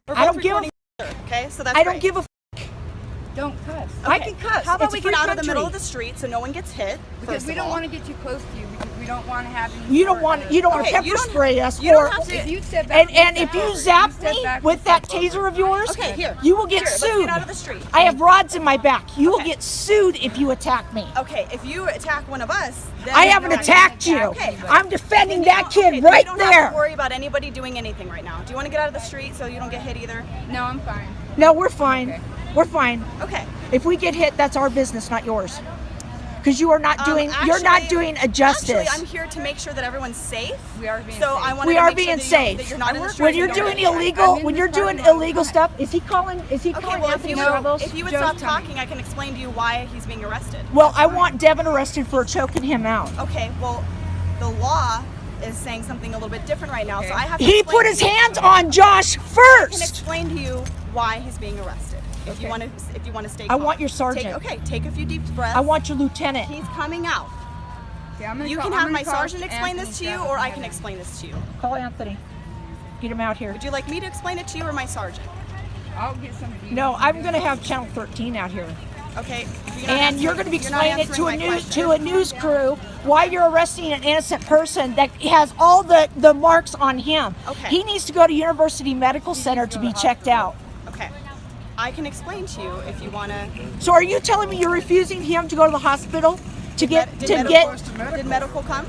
I don't give a f. Okay, so that's I don't give a f. Don't cuss. I can cuss. How about It's we a get free out of the middle country. of the street so no one gets hit? Because we don't want to get too close to you because we don't want to have any. You don't want to Okay, pepper you don't- spray us, you don't or have to- If you step back, and if you zap step me back, with we that step over. taser of yours, Okay, here. you will get Here, let's sued. get out of the street. I have rods in my back. You will get sued if you attack me. Okay, if you attack one of us, then I haven't you're attacked you. Okay. I'm defending that kid Okay, right you don't there. have to worry about anybody doing anything right now. Do you want to get out of the street so you don't get hit either? No, I'm fine. No, we're fine. We're fine. Okay. If we get hit, that's our business, not yours. Because you are not doing. You're not doing a justice. Actually, I'm here to make sure that everyone's safe. We are being So safe. I want We to are make sure being that safe. that you're not in the street. When you're doing illegal, when you're doing illegal stuff, is he calling? Is he Okay, calling well, Anthony if Ravos? you would stop talking, I can explain to you why he's being arrested. Well, I want Devin arrested for choking him out. Okay, well, the law is saying something a little bit different right now, so I have to He explain put to his you- hands on Josh I can first. explain to you why he's being arrested. If you want to stay I calm. want your sergeant. Take a few deep breaths. I want your lieutenant. He's coming out. Yeah, I'm gonna You call- can I'm have gonna my call sergeant explain Anthony this to you, Travis or and I have can him- explain this to you. Call Anthony. Get him out here. Would you like me to explain it to you or my sergeant? I'll get somebody. No, I'm going to have Channel 13 out here. Okay. And you're going to be you're not explaining it to answering a my news crew why you're arresting an innocent person that has all the marks on him. Okay. He needs to go to University Medical Center to be checked out. Okay. I can explain to you if you want to. So are you telling me you're refusing him to go to the hospital to get Did medical come?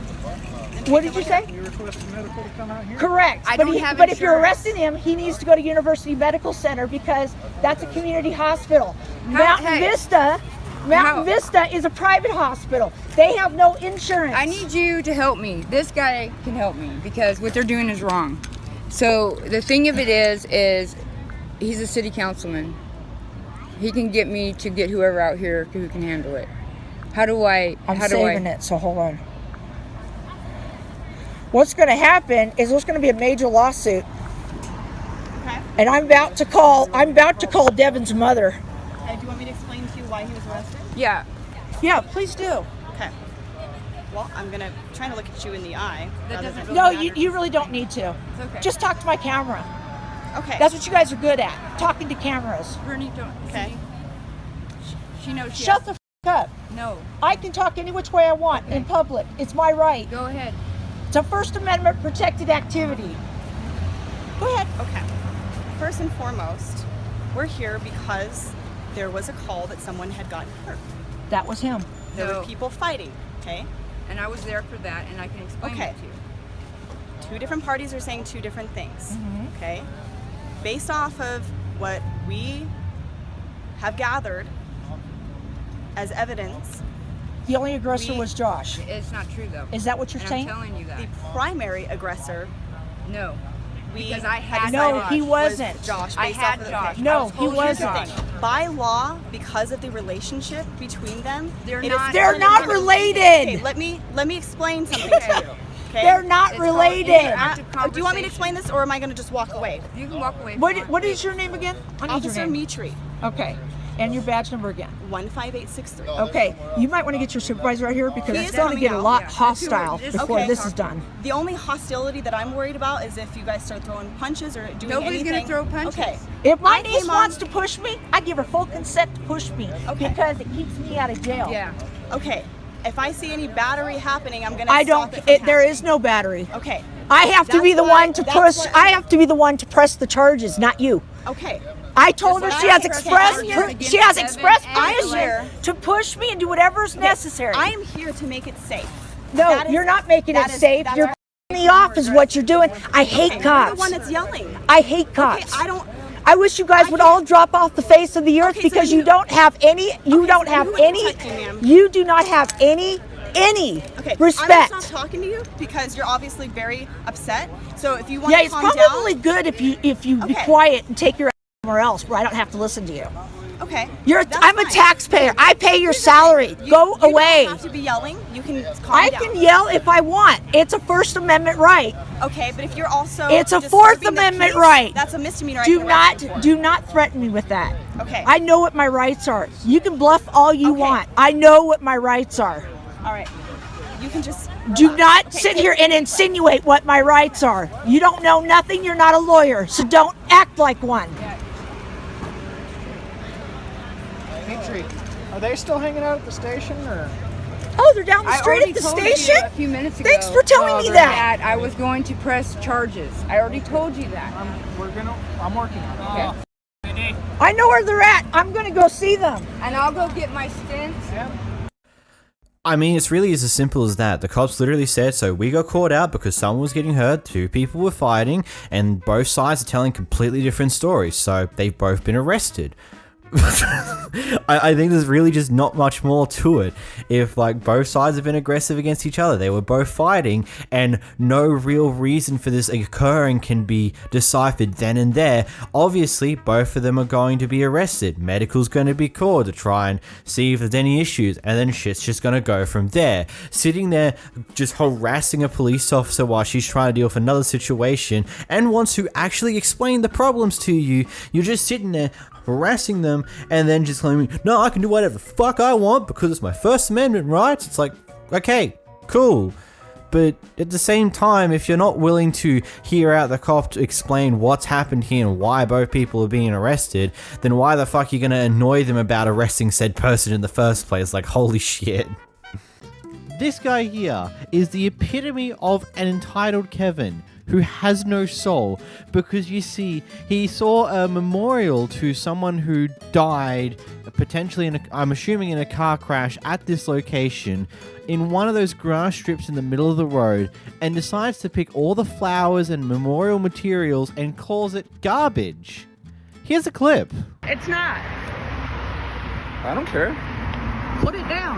What did you say? You requested medical to come out here? Correct. I but don't have but if you're insurance. arresting him, he needs to go to University Medical Center because that's a community hospital. Mountain Vista is a private hospital. They have no insurance. I need you to help me. This guy can help me because what they're doing is wrong. So the thing of it is he's a city councilman. He can get me to get whoever out here who can handle it. I'm saving it, so hold on. What's going to happen is there's going to be a major lawsuit. Okay. And I'm about to call Devin's mother. Okay. Do you want me to explain to you why he was arrested? Yeah. Yeah, please do. Okay. Well, I'm gonna try to look at you in the eye. That doesn't really No, matter. you really don't need to. It's okay. Just talk to my camera. Okay. That's what you guys are good at, talking to cameras. Bernie, don't. Okay. She knows she Shut has the f*** up. No. I can talk any which way I want in public. It's my right. Go ahead. It's a First Amendment protected activity. Go ahead. Okay. First and foremost, we're here because there was a call that someone had gotten hurt. That was him. There No. were people fighting. Okay. And I was there for that, and I can explain Okay. it to you. Two different parties are saying two different things. Mm-hmm. Okay. Based off of what we have gathered as evidence, The only aggressor was Josh. It's not true, though. Is that what you're And saying? I'm telling you that. the primary aggressor. No. We Because I had No, Josh. he was wasn't. Josh. I based had off of Josh. The, No, I was he told you wasn't. Josh. By law, because of the relationship between them, They're it is not- still They're an not independent- related. Okay, let me explain something to you. Okay. They're not It's called related. interactive Do you want me to conversation. explain this, or am I going to just walk away? You can walk away. What is your name again? I need Officer your name. Mitri, Okay. And your badge number again. 15863. Okay. You might want to get your supervisor right here because He it's is going to coming get a out, lot yeah. hostile This is- before okay. this is done. The only hostility that I'm worried about is if you guys start throwing punches or doing Nobody's anything. gonna throw punches. Okay. If my I niece came wants on- to push me, I give her full consent to push me because it keeps me out of jail. Yeah. Okay. If I see any battery happening, I'm gonna. I don't. Stop it from There is no battery. happening. Okay. I have to be That's the why- one to that's push. why- I have to be the one to press the charges, not you. Okay. I told her Just she let has me- expressed. I'm here She has against expressed Devin and permission Blair. to push me and do whatever is necessary. I am here to make it safe. No, That is- you're not making it that is- safe. that's You're our- me off is what you're doing. I hate Okay, cops. You're the one that's yelling. I hate cops. Okay, I don't. I wish you guys would all drop off the face of the earth Okay, so because you- you don't have any. You Okay, don't so have who are you any. protecting, ma'am? You do not have any Okay. respect. I'm not talking to you because you're obviously very upset. So if you want Yeah, to it's calm probably down. good if you be Okay. quiet and take your ass somewhere else where I don't have to listen to you. Okay. I'm a taxpayer. I pay your salary. Go You away. don't have to be yelling. You can calm I down. can yell if I want. It's a First Amendment right. Okay, but if you're also It's a disturbing Fourth the Amendment peace, right. That's a misdemeanor. I Do can arrest you not for. do not threaten me with that. Okay. I know what my rights are. You can bluff all you want. I know what my rights are. All right. You can just Do not Okay, sit take- here and insinuate what my rights are. You don't know nothing. You're not a lawyer, so don't act like one. Are they still hanging out at the station, or? Oh, they're down the street at the station? A few minutes ago. Thanks for telling me that. I was going to press charges. I already told you that. I'm working on it. Okay. I know where they're at. I'm gonna go see them. And I'll go get my stint. I mean, it's really as simple as that. The cops literally said, so we got caught out because someone was getting hurt, 2 people were fighting, and both sides are telling completely different stories, so they've both been arrested. I think there's really just not much more to it. If like both sides have been aggressive against each other, they were both fighting, and no real reason for this occurring can be deciphered then and there, obviously both of them are going to be arrested. Medical's going to be called to try and see if there's any issues, and then shit's just going to go from there. Sitting there just harassing a police officer while she's trying to deal with another situation and wants to actually explain the problems to you, you're just sitting there harassing them and then just claiming, no, I can do whatever the fuck I want because it's my First Amendment rights. It's like, okay, cool. But at the same time, if you're not willing to hear out the cop to explain what's happened here and why both people are being arrested, then why the fuck are you going to annoy them about arresting said person in the first place? Like, holy shit. This guy here is the epitome of an entitled Kevin who has no soul, because you see, he saw a memorial to someone who died, potentially I'm assuming in a car crash at this location, in one of those grass strips in the middle of the road, and decides to pick all the flowers and memorial materials and calls it garbage. Here's a clip. It's not. I don't care. Put it down.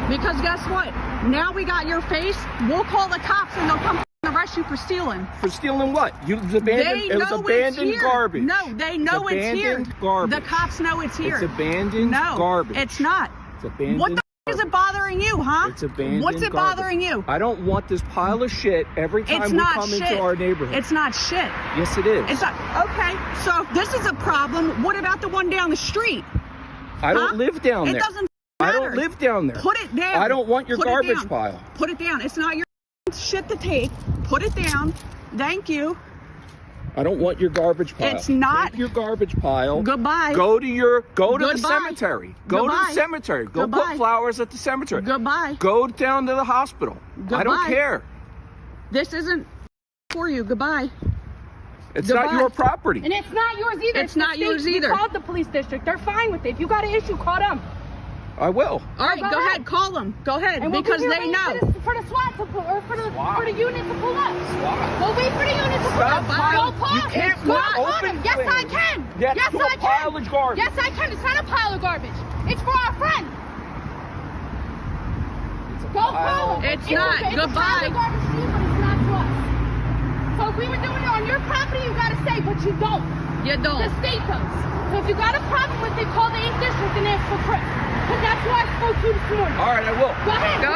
Because guess what? Now we got your face. We'll call the cops and they'll come arrest you for stealing. For stealing what? It was abandoned garbage. No, they know it's here. Garbage. The cops know it's here. It's abandoned garbage. It's not. It's abandoned. What the is it bothering you, huh? It's abandoned What's it garbage. bothering you? I don't want this pile of shit every time we come into our neighborhood. It's not shit. Yes, it is. It's not. Okay, so if this is a problem, what about the one down the street? I don't live down there. It doesn't I matter. don't live down there. Put it down. I don't want your garbage pile. Put it down. It's not your shit to take. Put it down. Thank you. I don't want your garbage pile. It's not. Take your garbage pile. Goodbye. Go to the cemetery. Go to the cemetery. Go put flowers at the cemetery. Goodbye. Go down to the hospital. Goodbye. I don't care. This isn't for you. Goodbye. It's not your property. And it's not yours either. It's not yours either. We called the police district. They're fine with it. If you got an issue, call them. I will. All right, go ahead. Call them. Go ahead, and because they know. For the SWAT to pull, or for the unit to pull up. We'll wait for the unit to pull up. Don't pause. You can't put open Yes, I can. Yes, I can. Pile of garbage. Yes, I can. It's not a pile of garbage. It's for our friend. Go call them. It's not. Goodbye. It's a pile of garbage to you, but it's not to us. So if we were doing it on your property, you gotta say, but you don't. You don't. The state does. So if you got a problem with it, call the 8th district and ask for Chris. Because that's who I spoke to this morning. All right, I will. Go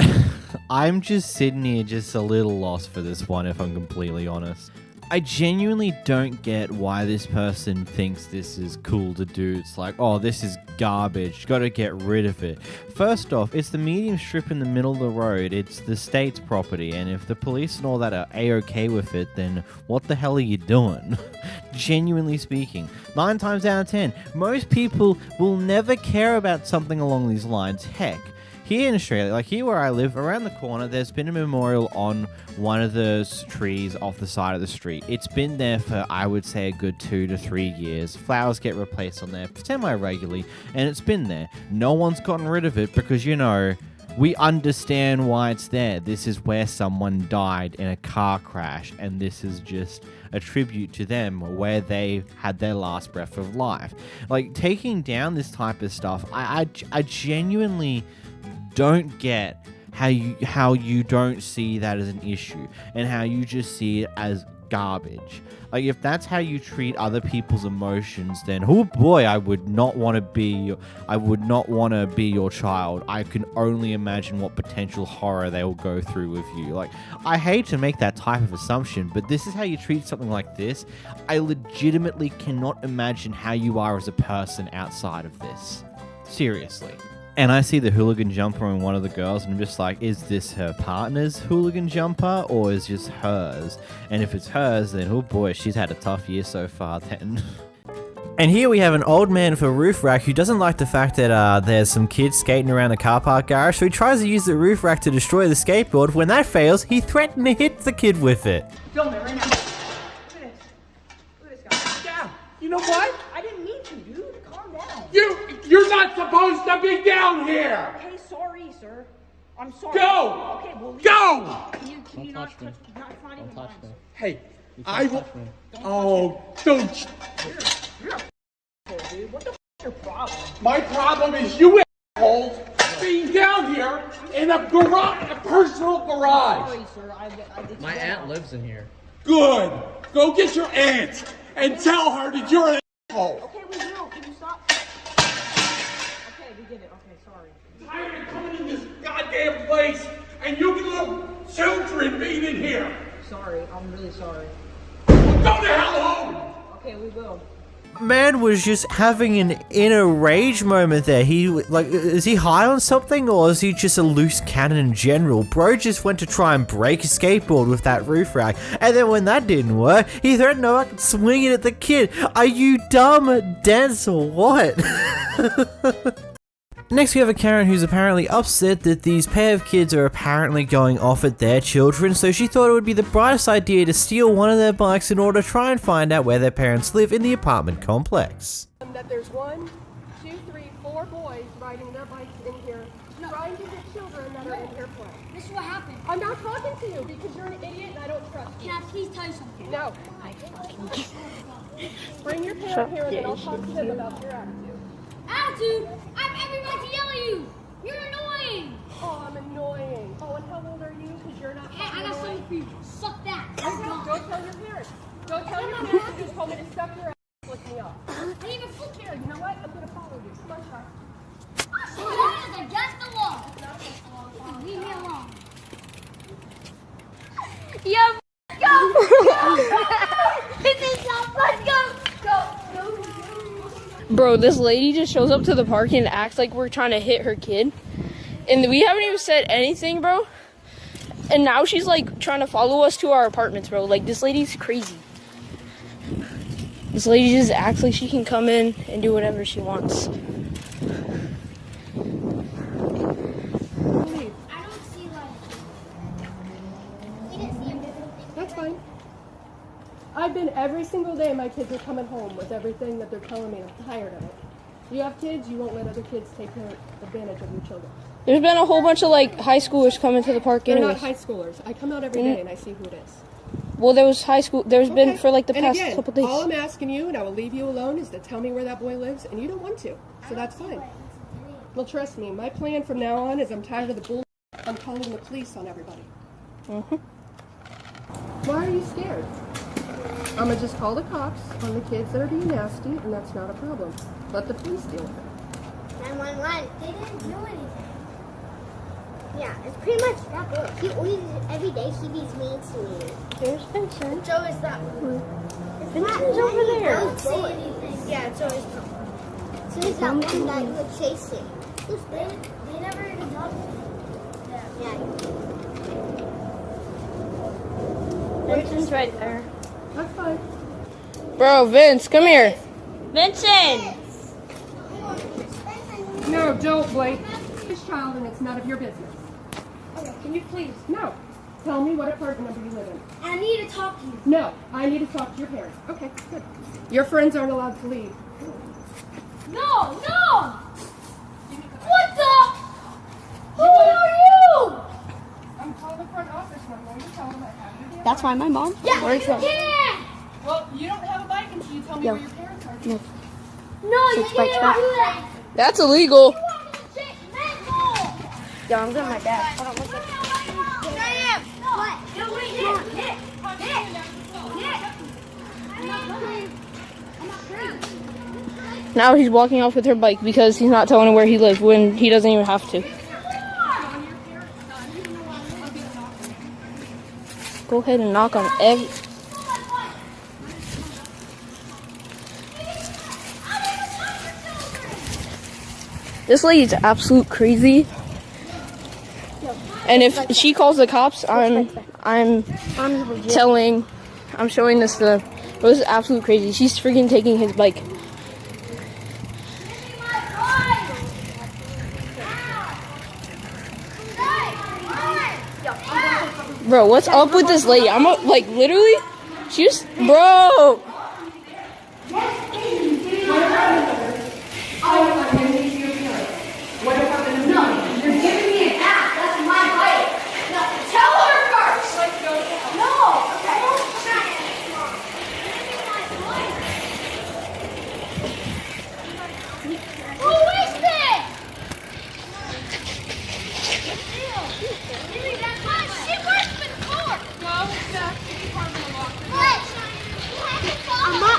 ahead. I'm just sitting here just a little lost for this one, if I'm completely honest. I genuinely don't get why this person thinks this is cool to do. It's like, oh, this is garbage. Gotta get rid of it. First off, it's the medium strip in the middle of the road. It's the state's property. And if the police and all that are A-okay with it, then what the hell are you doing? Genuinely speaking. 9 times out of 10, most people will never care about something along these lines. Heck, here in Australia, like here where I live, around the corner, there's been a memorial on one of the trees off the side of the street. It's been there for, I would say, a good 2 to 3 years. Flowers get replaced on there semi-regularly, and it's been there. No one's gotten rid of it because, you know, we understand why it's there. This is where someone died in a car crash, and this is just a tribute to them where they had their last breath of life. Like, taking down this type of stuff, I genuinely don't get how you don't see that as an issue and how you just see it as garbage. Like, if that's how you treat other people's emotions, then oh boy, I would not want to be your child. I can only imagine what potential horror they will go through with you. Like, I hate to make that type of assumption, but this is how you treat something like this. I legitimately cannot imagine how you are as a person outside of this. Seriously. And I see the hooligan jumper on one of the girls, and I'm just like, is this her partner's hooligan jumper, or is just hers? And if it's hers, then oh boy, she's had a tough year so far then. And here we have an old man with a roof rack who doesn't like the fact that there's some kids skating around a car park garage, so he tries to use the roof rack to destroy the skateboard. When that fails, he threatened to hit the kid with it. Film it right now. Look at this. Look at this guy. Down. You know what? I didn't mean to, dude. Calm down. You're not supposed to be down here. Okay, sorry, sir. I'm sorry. Go. Okay, well, go. Can you not touch me? Not even touch me. Hey, I will. Oh, don't. Dude, what the f is your problem? My problem is you assholes being down here in a garage, a personal garage. Sorry, sir. I did My aunt lives in here. Good. Go get your aunt and tell her that you're an asshole. Okay, we will. Can you stop? Okay, we get it. Okay, sorry. I'm tired of coming in this goddamn place and you little children being in here. Sorry. I'm really sorry. Well, go to hell home. Okay, we will. Man was just having an inner rage moment there. Is he high on something, or is he just a loose cannon in general? Bro just went to try and break a skateboard with that roof rack, and then when that didn't work, he threatened to fucking swing it at the kid. Are you dumb, dense, or what? Next we have a Karen who's apparently upset that these pair of kids are apparently going off at their children, so she thought it would be the brightest idea to steal one of their bikes in order to try and find out where their parents live in the apartment complex. That there's 1, 2, 3, 4 boys riding their bikes in here, trying to get children that are in here playing. This is what happened. I'm not talking to you because you're an idiot and I don't trust you. Can I please tell you something? No. Bring your parent here and then I'll talk to him about your attitude. Attitude? I'm everyone to yell at you. You're annoying. Oh, I'm annoying. Oh, and how old are you? Because you're not. Hey, I got something for you. Suck that. Okay, go tell your parents. Go tell your parents you just told me to suck your ass. Lick me up. I didn't even flick Here, you know what? I'm gonna follow you. Come on, try. That is against the law. Leave me alone. Yeah. Go. This is not. Let's go. Go. Bro, this lady just shows up to the park and acts like we're trying to hit her kid. And we haven't even said anything, bro. And now she's like trying to follow us to our apartments, bro. Like, this lady's crazy. This lady just acts like she can come in and do whatever she wants. I don't see we didn't see him. That's fine. I've been every single day my kids are coming home with everything that they're telling me. I'm tired of it. You have kids, you won't let other kids take advantage of your children. There's been a whole bunch of like high schoolers coming to the park They're anyways. not high schoolers. I come out every day and I see who it is. Well, there was high school. There's been for like the past couple days. All I'm asking you, and I will leave you alone, is to tell me where that boy lives, and you don't want to, so that's fine. Well, trust me, my plan from now on is I'm tired of the bull. I'm calling the police on everybody. Why are you scared? I'm gonna just call the cops on the kids that are being nasty, and that's not a problem. Let the police deal with it. 911. They didn't do anything. Yeah, it's pretty much that good. He always, every day, he beats me to me. There's Vincent. Joe is that one. Vincent's over there. Don't say anything. Yeah, it's always Joe. So he's that one guy who was chasing. They never even talked to him. Yeah. Vincent's right there. That's fine. Bro, Vince, come here. Vincent! No, don't, Blake. This child, and it's none of your business. Okay, can you please? No. Tell me what apartment number you live in. I need to talk to you. No, I need to talk to your parents. Okay, good. Your friends aren't allowed to leave. No, no! What the? Who are you? I'm calling the front office and I'm going to tell them I have your That's why my mom works you at. can't! Well, you don't have a bike until you tell me where your parents are. No. No, you can't do that. That's illegal. Yeah, I'm getting my dad. Hold on, one second. What? No, wait, Nick. I'm not sure. Now he's walking off with her bike because he's not telling her where he lives when he doesn't even have to. Go ahead and knock on every... This lady's absolute crazy. And if she calls the cops, I'm showing this to... It was absolute crazy. She's freaking taking his bike. Bro, what's up with this lady? I'm like, literally, she's, bro. No, you're giving me an app. That's my bike. No, tell her first. No, okay. Who is this? She works for the court. No, it's not.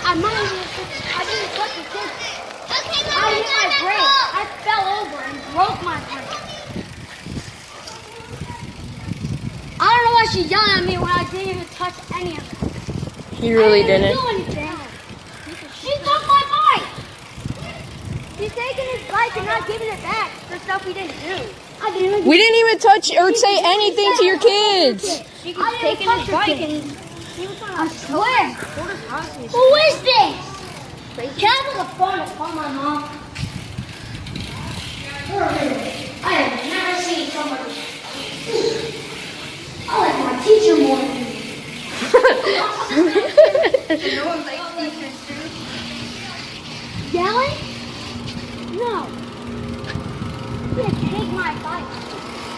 I'm not even. I didn't touch the kids. I hit my brake. I fell over and broke my brake. I don't know why she's yelling at me when I didn't even touch any of it. He really I didn't. do anything. She took my bike. He's taking his bike and not giving it back for stuff we didn't do. We didn't even touch or say anything to your kids. She keeps taking his bike and I swear. Who is this? Can I have the phone to call my mom? I have never seen somebody. I like my teacher more than you. No one likes teachers too. Yelling? No. You can't take my bike.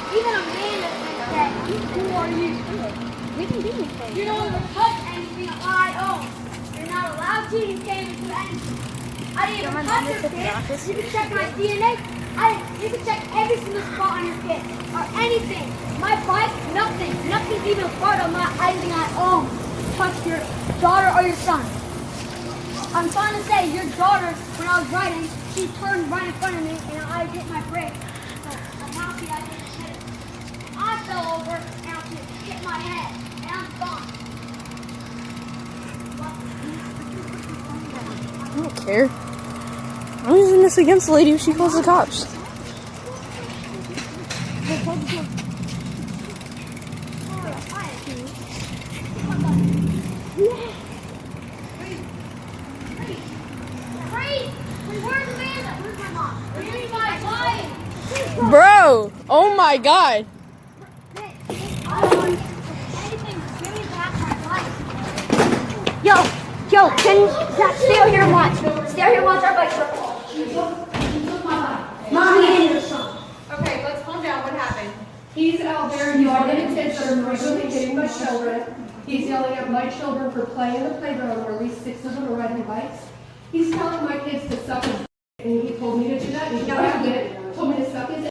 Even Amanda said that. Who are you? We can do anything. You don't even touch anything I own. You're not allowed to. You can't even do anything. I didn't even touch your kid. You can check my DNA. You can check every single spot on your kid or anything. My bike, nothing. Nothing's even part of anything I own. Touch your daughter or your son. I'm trying to say your daughter, when I was riding, she turned right in front of me and I hit my brake. So I'm happy I didn't hit it. I fell over and I hit my head and I'm gone. I don't care. I'm using this against the lady if she calls the cops. Bro, oh my god. Yo, can you stay out here and watch? Stay out here and watch our bike circle. Mommy and your son. Okay, let's calm down. What happened? He's out there yelling at kids that are frequently hitting my children. He's yelling at my children for playing in the playground where at least 6 of them are riding bikes. He's telling my kids to suck his and he told me to do that. He grabbed it, told me to suck his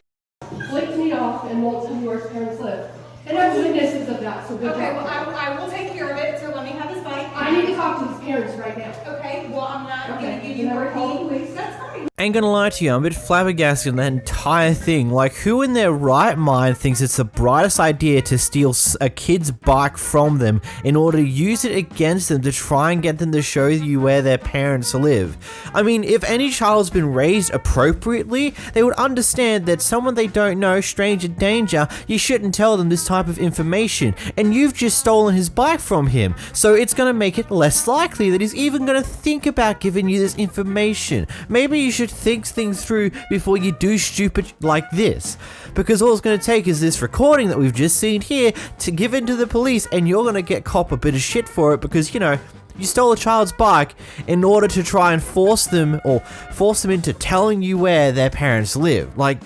flicked me off, and won't tell me where his parents live. And I'm witnesses of that, so good Okay, job. well, I will take care of it, so let me have his bike. I need to talk to his parents right now. Okay, well, I'm not going to give You you never more call the heat. police? That's fine. Ain't gonna lie to you, I'm a bit flabbergasted on that entire thing. Like, who in their right mind thinks it's the brightest idea to steal a kid's bike from them in order to use it against them to try and get them to show you where their parents live? I mean, if any child's been raised appropriately, they would understand that someone they don't know, stranger danger, you shouldn't tell them this type of information. And you've just stolen his bike from him, so it's gonna make it less likely that he's even gonna think about giving you this information. Maybe you should think things through before you do stupid like this, because all it's going to take is this recording that we've just seen here to give in to the police, and you're going to get cop a bit of shit for it because, you know, you stole a child's bike in order to try and force them into telling you where their parents live. Like,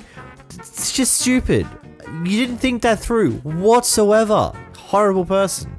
it's just stupid. You didn't think that through whatsoever. Horrible person.